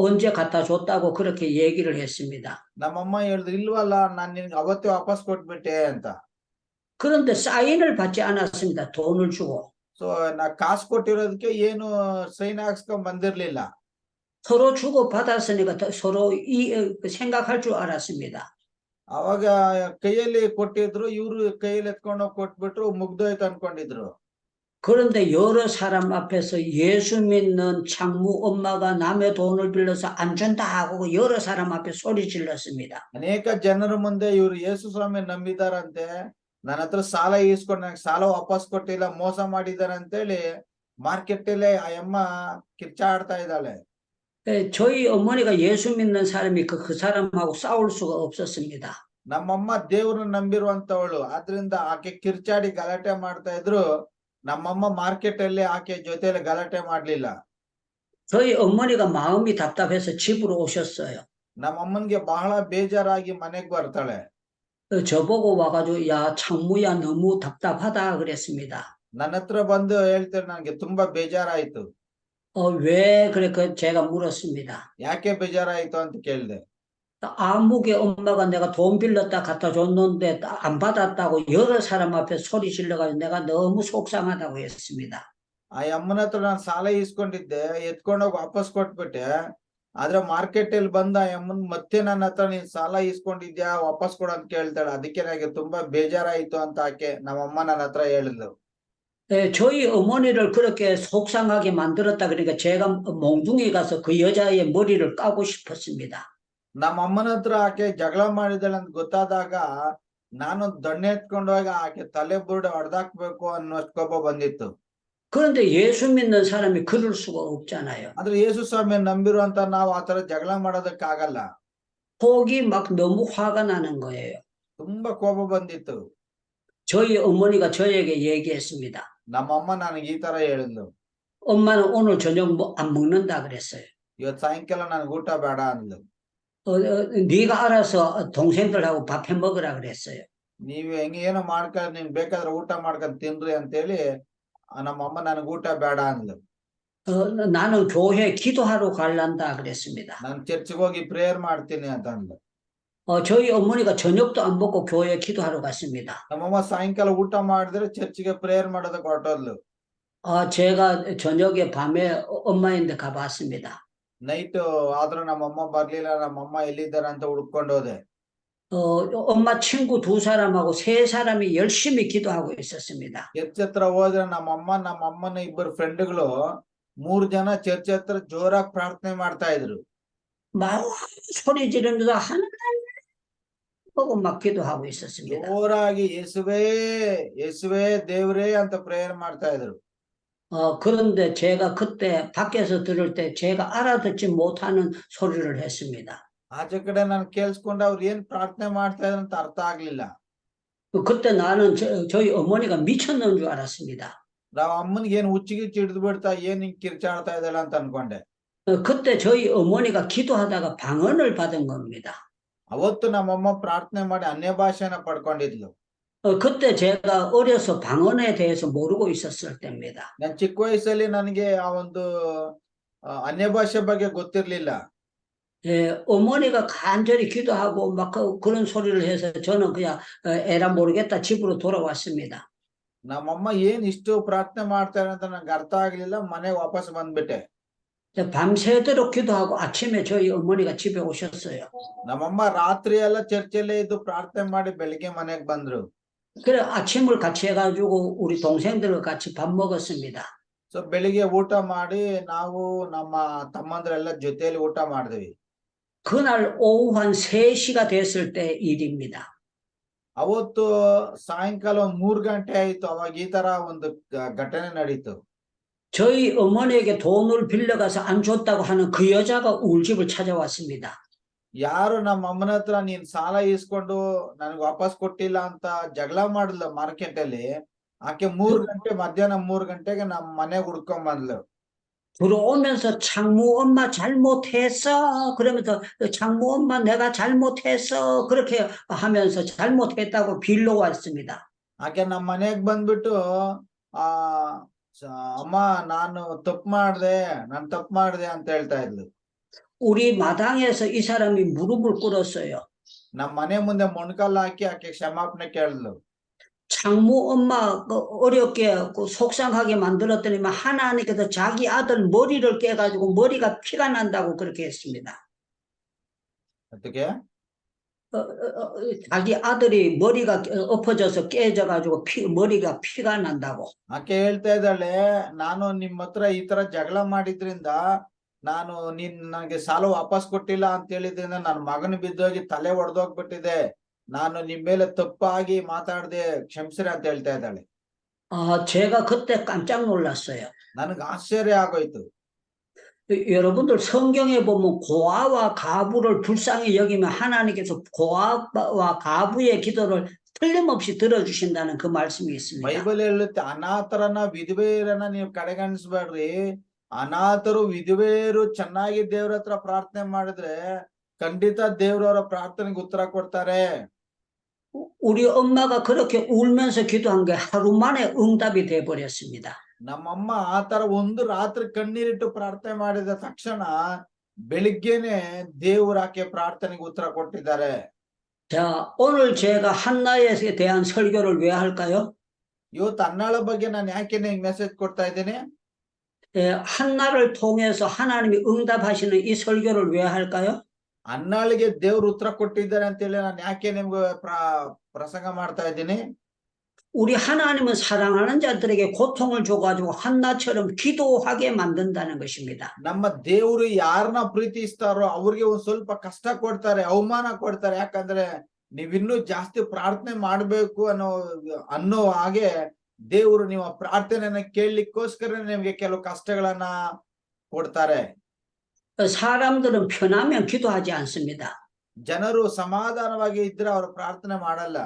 언제 갖다 줬다고 그렇게 얘기를 했습니다. ನಮ್ಮಮ್ಮ ಹೇಳಿದ್ರು ಇಲ್ವಲ್ಲ ನಾನ್ ನಿನ್ಗೆ ಅವತ್ತೇ ವಾಪಸ್ ಕೊಟ್ಬಿಟ್ಟೆ ಅಂತ. 그런데 사인을 받지 않았습니다. 돈을 주고. ಸೊ ನಾ ಕಾಸು ಕೊಟ್ಟಿರೋದಕ್ಕೆ ಏನು ಸೈನ್ ಹಾಕ್ಸ್ಕೊಂಡ್ ಬಂದಿರ್ಲಿಲ್ಲ. 서로 주고 받았으니까 서로 생각할 줄 알았습니다. ಅವಾಗ ಕೈಯಲ್ಲಿ ಕೊಟ್ಟಿದ್ರು, ಇವ್ರು ಕೈಯಲ್ಲಿ ಎತ್ಕೊಂಡು ಕೊಟ್ಬಿಟ್ರು, ಮುಗ್ದೋಯ್ತು ಅನ್ಕೊಂಡಿದ್ರು. 그런데 여러 사람 앞에서 예수 믿는 장모 엄마가 남의 돈을 빌려서 안 준다 하고 여러 사람 앞에 소리 질렀습니다. ಅನೇಕ ಜನರ ಮುಂದೆ ಇವ್ರು ಯೇಸು ಸ್ವಾಮಿ ನಂಬಿದಾರಂತೆ, ನನ್ನ ಹತ್ರ ಸಾಲ ಈಸ್ಕೊಂಡು ನಂಗೆ ಸಾಲ ವಾಪಸ್ ಕೊಟ್ಟಿಲ್ಲ, ಮೋಸ ಮಾಡಿದಾರೆ ಅಂತೇಳಿ ಮಾರ್ಕೆಟ್ ಅಲ್ಲಿ ಆ ಅಮ್ಮ ಕಿರ್ಚಾಡ್ತಾ ಇದ್ದಾಳೆ. 저희 어머니가 예수 믿는 사람이 그 사람하고 싸울 수가 없었습니다. ನಮ್ಮಮ್ಮ ದೇವ್ರನ್ನ ನಂಬಿರುವಂತವಳು, ಆದ್ರಿಂದ ಆಕೆ ಕಿರ್ಚಾಡಿ ಗಲಾಟೆ ಮಾಡ್ತಾ ಇದ್ರು. ನಮ್ಮಮ್ಮ ಮಾರ್ಕೆಟ್ ಅಲ್ಲಿ ಆಕೆ ಜೊತೆಲಿ ಗಲಾಟೆ ಮಾಡ್ಲಿಲ್ಲ. 저희 어머니가 마음이 답답해서 집으로 오셨어요. ನಮ್ಮಮ್ಮನ್ಗೆ ಬಹಳ ಬೇಜಾರಾಗಿ ಮನೆಗ್ ಬರ್ತಾಳೆ. 저보고 와가지고 야 창무야 너무 답답하다 그랬습니다. ನನ್ನ ಹತ್ರ ಬಂದು ಹೇಳ್ತಾರೆ ನನಗೆ ತುಂಬಾ ಬೇಜಾರಾಯ್ತು. 왜 그래 제가 물었습니다. ಯಾಕೆ ಬೇಜಾರಾಯ್ತು ಅಂತ ಕೇಳ್ದೆ. 아무개 엄마가 내가 돈 빌렸다 갖다 줬는데 안 받았다고 여러 사람 앞에 소리 질러가지고 내가 너무 속상하다고 했습니다. ಆ ಅಮ್ಮನ ಹತ್ರ ನಾನು ಸಾಲ ಇಸ್ಕೊಂಡಿದ್ದೆ, ಎತ್ಕೊಂಡೋಗಿ ವಾಪಸ್ ಕೊಟ್ಬಿಟ್ಟೆ. ಆದ್ರೆ ಮಾರ್ಕೆಟ್ ಅಲ್ಲಿ ಬಂದ ಆ ಅಮ್ಮನ್ ಮತ್ತೆ ನನ್ನ ಹತ್ರ ನೀನ್ ಸಾಲ ಇಸ್ಕೊಂಡಿದ್ಯಾ ವಾಪಸ್ ಕೊಡು ಅಂತ ಕೇಳ್ತಾಳೆ. ಅದಕ್ಕೆ ನನಗೆ ತುಂಬಾ ಬೇಜಾರಾಯ್ತು ಅಂತ ಆಕೆ ನಮ್ಮಮ್ಮ ನನ್ನ ಹತ್ರ ಹೇಳಿದ್ಲು. 저희 어머니를 그렇게 속상하게 만들었다 그러니까 제가 몽둥이 가서 그 여자의 머리를 까고 싶었습니다. ನಮ್ಮ ಅಮ್ಮನ ಹತ್ರ ಆಕೆ ಜಗಳ ಮಾಡಿದಳ ಅಂತ ಗೊತ್ತಾದಾಗ ನಾನು ದೊಣ್ಣೆ ಎತ್ಕೊಂಡೋಗಿ ಆಕೆ ತಲೆ ಬುರುಡೆ ಹೊಡೆದಾಕ್ಬೇಕು ಅನ್ನೋಷ್ಟು ಕೋಪ ಬಂದಿತ್ತು. 그런데 예수 믿는 사람이 그럴 수가 없잖아요. ಆದ್ರೆ ಯೇಸು ಸ್ವಾಮಿ ನಂಬಿರುವಂತ ನಾವು ಆತರ ಜಗಳ ಮಾಡೋದಕ್ಕಾಗಲ್ಲ. 속이 막 너무 화가 나는 거예요. ತುಂಬಾ ಕೋಪ ಬಂದಿತ್ತು. 저희 어머니가 저에게 얘기했습니다. ನಮ್ಮಮ್ಮ ನನಗೆ ಈ ತರ ಹೇಳಿದ್ಲು. 엄마는 오늘 저녁 안 먹는다 그랬어요. ಇವತ್ ಸಾಯಂಕಾಲ ನನ್ಗೆ ಊಟ ಬೇಡ ಅಂದ್ಲು. 네가 알아서 동생들하고 밥 해 먹으라 그랬어요. ನೀವ್ ಏನೋ ಮಾಡ್ಕೊಂಡ್ ನಿನ್ ಬೇಕಾದ್ರೆ ಊಟ ಮಾಡ್ಕೊಂಡ್ ತಿನ್ರಿ ಅಂತೇಳಿ ನಮ್ಮಮ್ಮ ನನಗೆ ಊಟ ಬೇಡ ಅಂದ್ಲು. 나는 교회 기도하러 갈란다 그랬습니다. ನಾನು ಚರ್ಚ್ಗೆ ಹೋಗಿ ಪ್ರೇಯರ್ ಮಾಡ್ತೀನಿ ಅಂತ ಅಂದ್ಲು. 저희 어머니가 저녁도 안 먹고 교회에 기도하러 갔습니다. ನಮ್ಮಮ್ಮ ಸಾಯಂಕಾಲ ಊಟ ಮಾಡಿದ್ರೆ ಚರ್ಚ್ಗೆ ಪ್ರೇಯರ್ ಮಾಡೋದಕ್ಕೆ ಹೊರಟೋದ್ಲು. 제가 저녁에 밤에 엄마인데 가봤습니다. ನೈಟ್ ಆದ್ರೂ ನಮ್ಮಮ್ಮ ಬರ್ಲಿಲ್ಲ. ನಮ್ಮಮ್ಮ ಎಲ್ಲಿದ್ದಾರೆ ಅಂತ ಹುಡ್ಕೊಂಡು ಹೋದೆ. 엄마 친구 2사람하고 3사람이 열심히 기도하고 있었습니다. ಚರ್ಚ್ ಹತ್ರ ಹೋದ್ರೆ ನಮ್ಮಮ್ಮನ ಇಬ್ಬರು ಫ್ರೆಂಡ್ಗಳು 3 ಜನ ಚರ್ಚ್ ಹತ್ರ ಜೋರಾಗಿ ಪ್ರಾರ್ಥನೆ ಮಾಡ್ತಾ ಇದ್ರು. 막 소리 지르면서 하나님 보고 막 기도하고 있었습니다. ಜೋರಾಗಿ ಯೇಸುವೇ ಯೇಸುವೇ ದೇವ್ರೇ ಅಂತ ಪ್ರೇಯರ್ ಮಾಡ್ತಾ ಇದ್ರು. 그런데 제가 그때 밖에서 들을 때 제가 알아듣지 못하는 소리를 했습니다. ಆಚೆ ಕಡೆ ನಾನು ಕೇಳಿಸ್ಕೊಂಡು ಅವ್ರು ಏನ್ ಪ್ರಾರ್ಥನೆ ಮಾಡ್ತಾ ಇದ್ರು ಅಂತ ಅರ್ಥ ಆಗ್ಲಿಲ್ಲ. 그때 나는 저희 어머니가 미쳤는 줄 알았습니다. ನಾವ್ ಅಮ್ಮನಿಗೆ ಏನ್ ಹುಚ್ಚಿಗೆ ಹಿಡಿದು ಬಿಡ್ತಾ ಏನ್ ಹಿಂಗ್ ಕಿರ್ಚಾಡ್ತಾ ಇದ್ದಾಳ ಅಂತ ಅನ್ಕೊಂಡೆ. 그때 저희 어머니가 기도하다가 방언을 받은 겁니다. ಅವತ್ತು ನಮ್ಮಮ್ಮ ಪ್ರಾರ್ಥನೆ ಮಾಡಿ ಅನ್ಯ ಭಾಷೆನ ಪಡ್ಕೊಂಡಿದ್ಲು. 그때 제가 어려서 방언에 대해서 모르고 있었을 때입니다. ನಾನ್ ಚಿಕ್ಕ ವಯಸ್ಸಲ್ಲಿ ನನಗೆ ಆ ಒಂದು ಅನ್ಯ ಭಾಷೆ ಬಗ್ಗೆ ಗೊತ್ತಿರ್ಲಿಲ್ಲ. 예, 어머니가 간절히 기도하고 막 그런 소리를 해서 저는 그냥 에라 모르겠다 집으로 돌아왔습니다. ನಮ್ಮಮ್ಮ ಏನ್ ಇಷ್ಟು ಪ್ರಾರ್ಥನೆ ಮಾಡ್ತಾರೆ ಅಂತ ನಂಗೆ ಅರ್ಥ ಆಗ್ಲಿಲ್ಲ. ಮನೆಗೆ ವಾಪಸ್ ಬಂದ್ಬಿಟ್ಟೆ. 밤새도록 기도하고 아침에 저희 어머니가 집에 오셨어요. ನಮ್ಮಮ್ಮ ರಾತ್ರಿ ಎಲ್ಲ ಚರ್ಚಲ್ಲೇ ಇದ್ದು ಪ್ರಾರ್ಥನೆ ಮಾಡಿ ಬೆಳಿಗ್ಗೆ ಮನೆಗ್ ಬಂದ್ರು. 그래 아침을 같이 해가지고 우리 동생들과 같이 밥 먹었습니다. ಸೊ ಬೆಳಿಗ್ಗೆ ಊಟ ಮಾಡಿ ನಾವು ನಮ್ಮ ತಮ್ಮಂದ್ರೆಲ್ಲ ಜೊತೆಯಲ್ಲಿ ಊಟ ಮಾಡಿದ್ವಿ. 그날 오후 한 3시가 됐을 때 일입니다. ಅವತ್ತು ಸಾಯಂಕಾಲ 3 ಗಂಟೆ ಆಯ್ತು. ಅವಾಗ ಈ ತರ ಒಂದು ಘಟನೆ ನಡೀತು. 저희 어머니에게 돈을 빌려가서 안 줬다고 하는 그 여자가 우리 집을 찾아왔습니다. ಯಾರು ನಮ್ಮ ಅಮ್ಮನ ಹತ್ರ ನೀನ್ ಸಾಲ ಇಸ್ಕೊಂಡು ನನ್ಗೆ ವಾಪಸ್ ಕೊಟ್ಟಿಲ್ಲ ಅಂತ ಜಗಳ ಮಾಡಿದ್ಲು ಮಾರ್ಕೆಟ್ ಅಲ್ಲಿ. ಆಕೆ 3 ಗಂಟೆ ಮಧ್ಯಾಹ್ನ 3 ಗಂಟೆಗೆ ನಮ್ಮ ಮನೆಗೆ ಹುಡ್ಕೊಂಡ್ ಬಂದ್ಲು. 들어오면서 장모 엄마 잘못했어. 그러면서 장모 엄마 내가 잘못했어. 그렇게 하면서 잘못했다고 빌러 왔습니다. ಆಕೆ ನಮ್ಮ ಮನೆಗ್ ಬಂದ್ಬಿಟ್ಟು ಆ ಅಮ್ಮ ನಾನು ತಪ್ಪು ಮಾಡ್ದೆ ಅಂತ ಹೇಳ್ತಾ ಇದ್ಲು. 우리 마당에서 이 사람이 무릎을 꿇었어요. ನಮ್ಮ ಮನೆ ಮುಂದೆ ಮೊಣಕಾಲ್ ಹಾಕಿ ಆಕೆ ಕ್ಷಮಾಪಣೆ ಕೇಳಿದ್ಲು. 장모 엄마 어렵게 속상하게 만들었더니만 하나님께서 자기 아들 머리를 깨가지고 머리가 피가 난다고 그렇게 했습니다. ಅದಕ್ಕೆ 자기 아들이 머리가 엎어져서 깨져가지고 머리가 피가 난다고. ಆಕೆ ಹೇಳ್ತಾ ಇದ್ದಾಳೆ, ನಾನು ನಿಮ್ಮ ಹತ್ರ ಈ ತರ ಜಗಳ ಮಾಡಿದ್ರಿಂದ ನಾನು ನನಗೆ ಸಾಲ ವಾಪಸ್ ಕೊಟ್ಟಿಲ್ಲ ಅಂತ ಹೇಳಿದ್ರಿಂದ ನನ್ನ ಮಗನ ಬಿದ್ದೋಗಿ ತಲೆ ಒಡೆದೋಗ್ಬಿಟ್ಟಿದೆ. ನಾನು ನಿಮ್ ಮೇಲೆ ತಪ್ಪಾಗಿ ಮಾತಾಡ್ದೆ, ಕ್ಷಮಿಸ್ರಿ ಅಂತ ಹೇಳ್ತಾ ಇದ್ದಾಳೆ. 제가 그때 깜짝 놀랐어요. ನನಗೆ ಆಶ್ಚರ್ಯ ಆಗೋಯ್ತು. 여러분들 성경에 보면 고아와 가부를 불쌍히 여기면 하나님께서 고아와 가부의 기도를 틀림없이 들어주신다는 그 말씀이 있습니다. ಬೈಬಲ್ ಹೇಳುತ್ತೆ, ಅನಾಥರನ್ನ ವಿಧವೆಯರನ್ನ ನೀವು ಕಡೆಗಣಿಸ್ಬೇಡ್ರಿ. ಅನಾಥರು ವಿಧವೆಯರು ಚೆನ್ನಾಗಿ ದೇವ್ರ ಹತ್ರ ಪ್ರಾರ್ಥನೆ ಮಾಡಿದ್ರೆ ಖಂಡಿತ ದೇವ್ರವರ ಪ್ರಾರ್ಥನೆಗೆ ಉತ್ತರ ಕೊಡ್ತಾರೆ. 우리 엄마가 그렇게 울면서 기도한 게 하루 만에 응답이 돼 버렸습니다. ನಮ್ಮಮ್ಮ ಆ ತರ ಒಂದು ರಾತ್ರಿ ಕಣ್ಣೀರಿಟ್ಟು ಪ್ರಾರ್ಥನೆ ಮಾಡಿದ ತಕ್ಷಣ ಬೆಳಿಗ್ಗೆನೆ ದೇವ್ರ ಆಕೆ ಪ್ರಾರ್ಥನೆಗೆ ಉತ್ತರ ಕೊಟ್ಟಿದ್ದಾರೆ. 자, 오늘 제가 한나에 대한 설교를 왜 할까요? ಇವತ್ತು ಅನ್ನಾಳ ಬಗ್ಗೆ ನಾನು ಯಾಕೆ ನಿಂಗೆ ಮೆಸೇಜ್ ಕೊಡ್ತಾ ಇದ್ದೀನಿ? 한나를 통해서 하나님이 응답하시는 이 설교를 왜 할까요? ಅನ್ನಾಳಿಗೆ ದೇವ್ರು ಉತ್ತರ ಕೊಟ್ಟಿದ್ದಾರೆ ಅಂತೇಳಿ ನಾನು ಯಾಕೆ ನಿಮ್ಗೆ ಪ್ರಸಂಗ ಮಾಡ್ತಾ ಇದ್ದೀನಿ? 우리 하나님은 사랑하는 자들에게 고통을 줘가지고 한나처럼 기도하게 만든다는 것입니다. ನಮ್ಮ ದೇವರು ಯಾರನ್ನ ಪ್ರೀತಿಸ್ತಾರೋ ಅವ್ರಿಗೆ ಒಂದ್ ಸ್ವಲ್ಪ ಕಷ್ಟ ಕೊಡ್ತಾರೆ, ಅವಮಾನ ಕೊಡ್ತಾರೆ. ಯಾಕಂದ್ರೆ ನೀವಿನ್ನೂ ಜಾಸ್ತಿ ಪ್ರಾರ್ಥನೆ ಮಾಡ್ಬೇಕು ಅನ್ನೋ ಹಾಗೆ ದೇವರು ನಿಮ್ಮ ಪ್ರಾರ್ಥನೆಯನ್ನ ಕೇಳಲಿಕ್ಕೋಸ್ಕರ ನಿಮ್ಗೆ ಕೆಲವು ಕಷ್ಟಗಳನ್ನ ಕೊಡ್ತಾರೆ. 사람들은 편하면 기도하지 않습니다. ಜನರು ಸಮಾಧಾನವಾಗಿ ಇದ್ರೆ ಅವರು ಪ್ರಾರ್ಥನೆ ಮಾಡಲ್ಲ.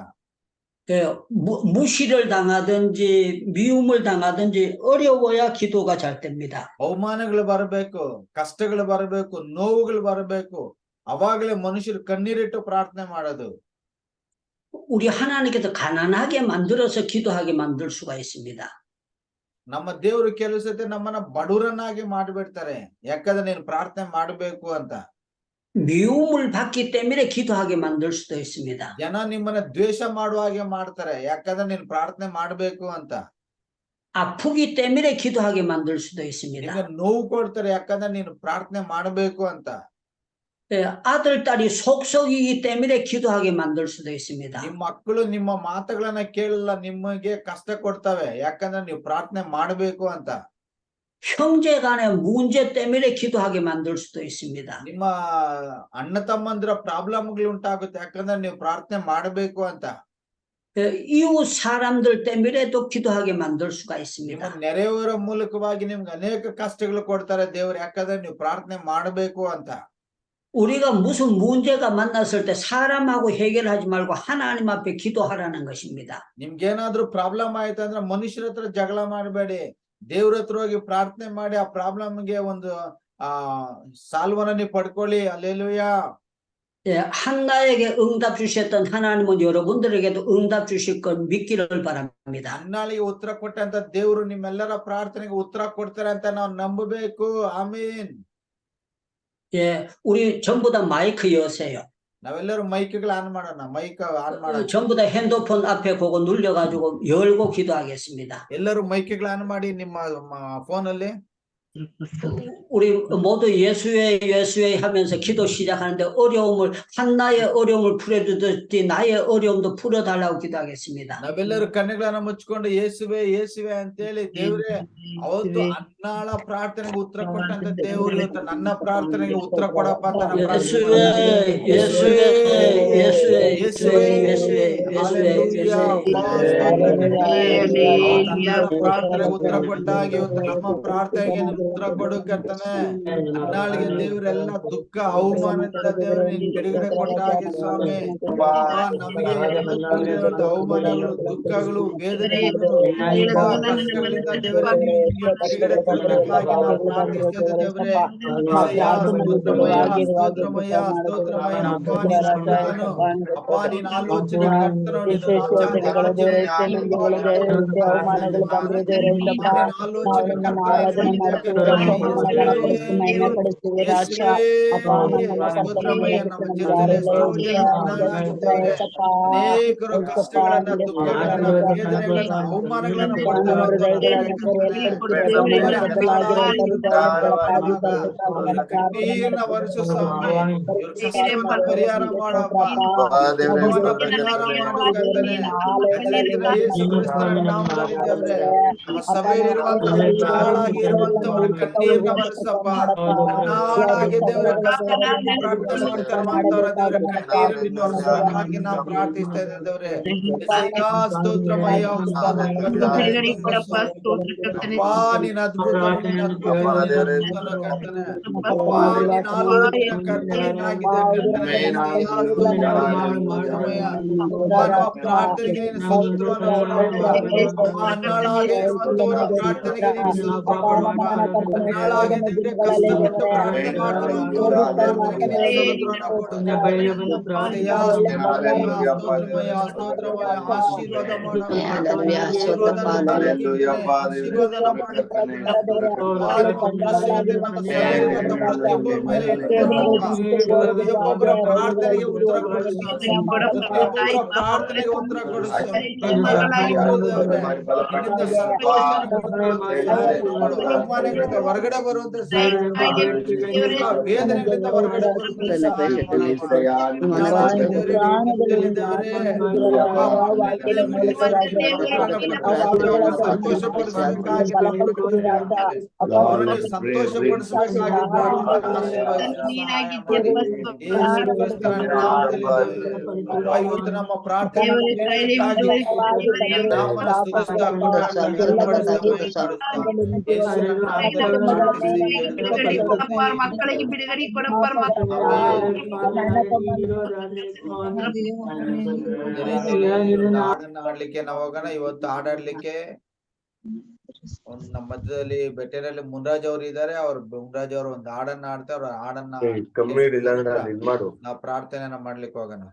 무시를 당하든지 미움을 당하든지 어려워야 기도가 잘 됩니다. ಅವಮಾನಗಳು ಬರಬೇಕು, ಕಷ್ಟಗಳು ಬರಬೇಕು, ನೋವುಗಳು ಬರಬೇಕು. ಅವಾಗಲೇ ಮನುಷ್ಯರು ಕಣ್ಣೀರಿಟ್ಟು ಪ್ರಾರ್ಥನೆ ಮಾಡೋದು. 우리 하나님께서 가난하게 만들어서 기도하게 만들 수가 있습니다. ನಮ್ಮ ದೇವರು ಕೆಲವು ಸತಿ ನಮ್ಮನ್ನ ಬಡವರನ್ನಾಗಿ ಮಾಡಿಬಿಡ್ತಾರೆ, ಯಾಕಂದ್ರೆ ನೀನು ಪ್ರಾರ್ಥನೆ ಮಾಡಬೇಕು ಅಂತ. 미움을 받기 때문에 기도하게 만들 수도 있습니다. ಜನ ನಿಮ್ಮನ್ನ ದ್ವೇಷ ಮಾಡುವ ಹಾಗೆ ಮಾಡ್ತಾರೆ, ಯಾಕಂದ್ರೆ ನೀನು ಪ್ರಾರ್ಥನೆ ಮಾಡಬೇಕು ಅಂತ. 아프기 때문에 기도하게 만들 수도 있습니다. ನಿಮಗೆ ನೋವು ಕೊಡ್ತಾರೆ, ಯಾಕಂದ್ರೆ ನೀನು ಪ್ರಾರ್ಥನೆ ಮಾಡಬೇಕು ಅಂತ. 아들 딸이 속썩이기 때문에 기도하게 만들 수도 있습니다. ನಿಮ್ಮ ಮಕ್ಕಳು ನಿಮ್ಮ ಮಾತುಗಳನ್ನ ಕೇಳಲ್ಲ, ನಿಮಗೆ ಕಷ್ಟ ಕೊಡ್ತವೆ, ಯಾಕಂದ್ರೆ ನೀವು ಪ್ರಾರ್ಥನೆ ಮಾಡಬೇಕು ಅಂತ. 형제 간의 문제 때문에 기도하게 만들 수도 있습니다. ನಿಮ್ಮ ಅಣ್ಣ ತಮ್ಮಂದಿರ ಪ್ರಾಬ್ಲಮ್ಗಳು ಉಂಟಾಗುತ್ತೆ, ಯಾಕಂದ್ರೆ ನೀವು ಪ್ರಾರ್ಥನೆ ಮಾಡಬೇಕು ಅಂತ. 이웃 사람들 때문에도 기도하게 만들 수가 있습니다. ನಿಮ್ಮ ನೆರೆಯವರ ಮೂಲಕವಾಗಿ ನಿಮ್ಗೆ ಅನೇಕ ಕಷ್ಟಗಳು ಕೊಡ್ತಾರೆ ದೇವರು, ಯಾಕಂದ್ರೆ ನೀವು ಪ್ರಾರ್ಥನೆ ಮಾಡಬೇಕು ಅಂತ. 우리가 무슨 문제가 만났을 때 사람하고 해결하지 말고 하나님 앞에 기도하라는 것입니다. ನಿಮ್ಗೇನಾದ್ರೂ ಪ್ರಾಬ್ಲಮ್ ಆಯ್ತು ಅಂದ್ರೆ ಮನುಷ್ಯರ ಹತ್ರ ಜಗಳ ಮಾಡಬೇಡಿ, ದೇವ್ರ ಹತ್ರ ಹೋಗಿ ಪ್ರಾರ್ಥನೆ ಮಾಡಿ ಆ ಪ್ರಾಬ್ಲಮ್ಗೆ ಒಂದು ಸಾಲ್ವನ್ನ ನೀವು ಪಡ್ಕೊಳ್ಳಿ. ಹಲ್ಲೆಲೂಯಾ. 예, 한나에게 응답 주셨던 하나님은 여러분들에게도 응답 주실 것 믿기를 바랍니다. ಹನ್ನಾಳಿಗೆ ಉತ್ತರ ಕೊಟ್ಟಂತ ದೇವ್ರು ನಿಮ್ಮೆಲ್ಲರ ಪ್ರಾರ್ಥನೆಗೆ ಉತ್ತರ ಕೊಡ್ತಾರೆ ಅಂತ ನಾವು ನಂಬಬೇಕು. ಆಮೀನ್. 예, 우리 전부 다 마이크 여세요. ನಾವೆಲ್ಲರೂ ಮೈಕ್ಗಳು ಆನ್ ಮಾಡೋಣ. ಮೈಕ್ ಆನ್ ಮಾಡೋಣ. 전부 다 핸드폰 앞에 보고 눌려가지고 열고 기도하겠습니다. ಎಲ್ಲರೂ ಮೈಕ್ಗಳು ಆನ್ ಮಾಡಿ ನಿಮ್ಮ ಫೋನ್ ಅಲ್ಲಿ. 우리 모두 예수의 하면서 기도 시작하는데 한나의 어려움을 풀어주듯이 나의 어려움도 풀어달라고 기도하겠습니다. ನಾವೆಲ್ಲರೂ ಕಣ್ಣುಗಳನ್ನ ಮುಚ್ಚಿಕೊಂಡು ಯೇಸುವೆ ಯೇಸುವೆ ಅಂತೇಳಿ, ದೇವ್ರೆ ಅವತ್ತು ಹನ್ನಾಳ ಪ್ರಾರ್ಥನೆಗೆ ಉತ್ತರ ಕೊಟ್ಟಂತ ದೇವ್ರು ಇವತ್ತು ನನ್ನ ಪ್ರಾರ್ಥನೆಗೆ ಉತ್ತರ ಕೊಡಪ್ಪ ಅಂತ ನಾವು 예수의 ಪ್ರಾರ್ಥನೆಗೆ ಉತ್ತರ ಕೊಟ್ಟಾಗ ಇವತ್ತು ನಮ್ಮ ಪ್ರಾರ್ಥನೆಗೆ ಉತ್ತರ ಕೊಡು ಕರ್ತನೆ. ಹನ್ನಾಳಿಗೆ ದೇವರೆಲ್ಲ ದುಃಖ ಅವಮಾನದಿಂದ ದೇವರು ನೀನು ಬಿಡುಗಡೆ ಕೊಟ್ಟ ಹಾಗೆ ಸ್ವಾಮಿ, ನಮಗೆ ಅವಮಾನಗಳು, ದುಃಖಗಳು, ವೇದನೆಗಳು, ಕಷ್ಟಗಳಿಂದ ದೇವರೇ ನೀವು ಬಿಡುಗಡೆ ಕೊಡಬೇಕಾಗಿ ನಾವು ಪ್ರಾರ್ಥಿಸ್ತೇವೆ ದೇವರೇ. ಸ್ತೋತ್ರಮಯ ಸ್ತೋತ್ರಮಯ ಅಪ್ಪ ನೀನು ಆಲೋಚನೆ ಕರ್ತನು, ನೀನು ಅನೇಕರು ಕಷ್ಟಗಳನ್ನ, ದುಃಖಗಳನ್ನ, ವೇದನೆಗಳನ್ನ, ಅವಮಾನಗಳನ್ನ ಕಣ್ಣೀರನ್ನ ವರ್ಷ ಸ್ವಾಮಿ, ಇವ್ರ ಕಷ್ಟವನ್ನ ಪರಿಹಾರ ಮಾಡಪ್ಪ, ಪರಿಹಾರ ಮಾಡು ಕರ್ತನೆ. ಯೇಸು ಕ್ರಿಸ್ತರ ನಾಮದಲ್ಲಿ ದೇವರೇ, ನಮ್ಮ ಸಭೆಯಲ್ಲಿರುವಂತ ಹಾಳಾಗಿ ಇರುವಂತವರ ಕಣ್ಣೀರನ್ನ ವರ್ಷಪ್ಪ. ನಾಳಾಗಿ ದೇವರ ಕಷ್ಟವನ್ನು ಪ್ರಾರ್ಥನೆ ಮಾಡ್ತಾರ ದೇವರ ಕಣ್ಣೀರನ್ನು ವರ್ಷವಾಗಿ ನಾವು ಪ್ರಾರ್ಥಿಸ್ತಾ ಇದ್ದೇವೆ ದೇವರೇ. ಸ್ತೋತ್ರಮಯ ಅಪ್ಪಾ, ನೀನ್ ಅದ್ಭುತ ಕರ್ತನೆ. ಅಪ್ಪಾ ನೀನ್ ಆಲೋಚನೆ ಕರ್ತನಾಗಿದೆ ಕರ್ತನೆ. ನಮ್ಮ ಪ್ರಾರ್ಥನೆಗೆ ನೀನು ಸುತ್ತೂತ್ರವನ್ನು ಕೊಡಪ್ಪ. ಹನ್ನಾಳಾಗಿ ಇರುವಂತವರ ಪ್ರಾರ್ಥನೆಗೆ ನೀನು ಸುತ್ತೂತ್ರ ಕೊಡಪ್ಪ. ಹನ್ನಾಳಾಗಿ ದೇವರೇ ಕಷ್ಟಪಟ್ಟು ಪ್ರಾರ್ಥನೆ ಮಾಡ್ತಿರುವಂತವರ ಪ್ರಾರ್ಥನೆಗೆ ನೀನು ಸುತ್ತೂತ್ರವನ್ನು ಕೊಡು. ಸ್ತೋತ್ರಮಯ ಸ್ತೋತ್ರಮಯ ಆಶೀರ್ವಾದ ಮಾಡಪ್ಪ. ಆಶೀರ್ವಾದನ ಮಾಡಿ ನಮ್ಮ ಸಭೆಯಲ್ಲಿರುವಂತ ಪ್ರತಿಯೊಬ್ಬರ ಮೇಲೆ ಇಟ್ಟುಕೊಳ್ಳಪ್ಪ. ಪ್ರತಿಯೊಬ್ಬರ ಪ್ರಾರ್ಥನೆಗೆ ಉತ್ತರ ಕೊಡು ಸ್ವಾಮಿ. ಪ್ರತಿಯೊಬ್ಬರ ಪ್ರಾರ್ಥನೆಗೆ ಉತ್ತರ ಕೊಡು ಸ್ವಾಮಿ. ನಿನ್ನಿಂದ ಸಂತೋಷನ ಪಡೆದುಕೊಳ್ಳುವಂತ ಸಹಾಯ ಮಾಡು. ಅವಮಾನಗಳಿಂದ ಹೊರಗಡೆ ಬರುವಂತ ಸಹಾಯ ಮಾಡು. ವೇದನೆಗಳಿಂದ ಹೊರಗಡೆ ಬರುವಂತ ಸಹಾಯ ಮಾಡಪ್ಪ. ಸಂತೋಷ ಪಡಿಸಬೇಕಾಗಿ ಅವರನ್ನು ಸಂತೋಷ ಪಡಿಸಬೇಕಾಗಿ ಇವತ್ತು ನಮ್ಮ ಪ್ರಾರ್ಥನೆ ಮಕ್ಕಳಿಗೆ ಬಿಡುಗಡೆ ಕೊಡಪ್ಪ. ಹಾಡನ್ನ ಆಡ್ಲಿಕ್ಕೆ ನಾವು ಹೋಗೋಣ. ಇವತ್ತು ಹಾಡಾಡ್ಲಿಕ್ಕೆ ನಮ್ಮ ಮಧ್ಯದಲ್ಲಿ ಬೆಟ್ಟರಲ್ಲಿ ಮುನ್ರಾಜ್ ಅವರು ಇದ್ದಾರೆ. ಮುನ್ರಾಜ್ ಅವರು ಒಂದು ಹಾಡನ್ನ ಆಡ್ತಾರೆ. ಅವ್ರ ಹಾಡನ್ನ ನಾವು ಪ್ರಾರ್ಥನೆಯನ್ನ ಮಾಡ್ಲಿಕ್ಕೆ ಹೋಗೋಣ.